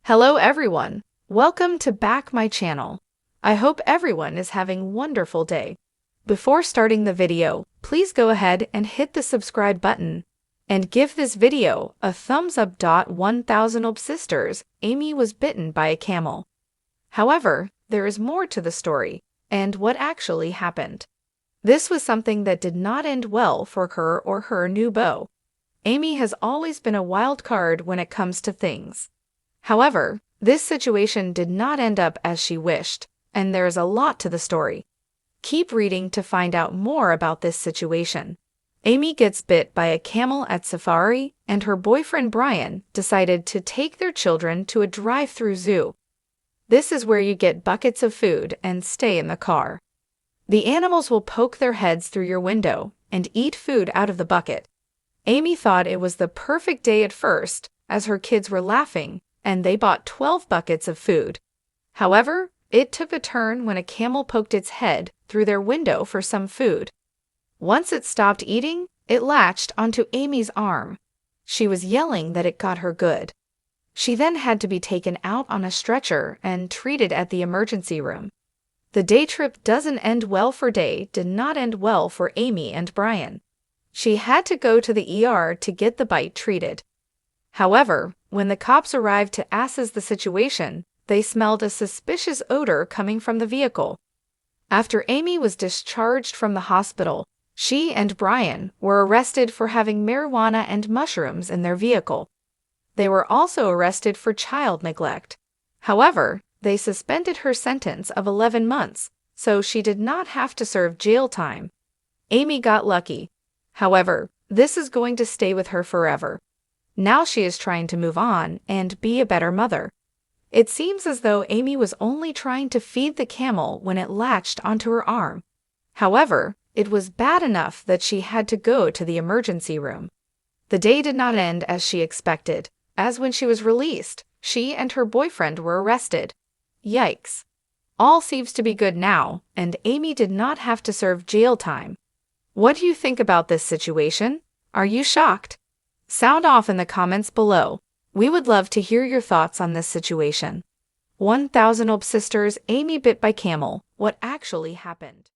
Hello everyone, welcome to back my channel. I hope everyone is having wonderful day. Before starting the video, please go ahead and hit the subscribe button and give this video a thumbs up. 1000 sisters, Amy was bitten by a camel. However, there is more to the story and what actually happened. This was something that did not end well for her or her new beau. Amy has always been a wild card when it comes to things. However, this situation did not end up as she wished, and there is a lot to the story. Keep reading to find out more about this situation. Amy gets bit by a camel at safari, and her boyfriend Brian decided to take their children to a drive-through zoo. This is where you get buckets of food and stay in the car. The animals will poke their heads through your window and eat food out of the bucket. Amy thought it was the perfect day at first, as her kids were laughing, and they bought 12 buckets of food. However, it took a turn when a camel poked its head through their window for some food. Once it stopped eating, it latched onto Amy's arm. She was yelling that it got her good. She then had to be taken out on a stretcher and treated at the emergency room. The day trip doesn't end well for Day did not end well for Amy and Brian. She had to go to the ER to get the bite treated. However, when the cops arrived to assess the situation, they smelled a suspicious odor coming from the vehicle. After Amy was discharged from the hospital, she and Brian were arrested for having marijuana and mushrooms in their vehicle. They were also arrested for child neglect. However, they suspended her sentence of 11 months, so she did not have to serve jail time. Amy got lucky. However, this is going to stay with her forever. Now she is trying to move on and be a better mother. It seems as though Amy was only trying to feed the camel when it latched onto her arm. However, it was bad enough that she had to go to the emergency room. The day did not end as she expected, as when she was released, she and her boyfriend were arrested. Yikes. All seems to be good now, and Amy did not have to serve jail time. What do you think about this situation? Are you shocked? Sound off in the comments below. We would love to hear your thoughts on this situation. 1000 sisters, Amy bit by camel. What actually happened?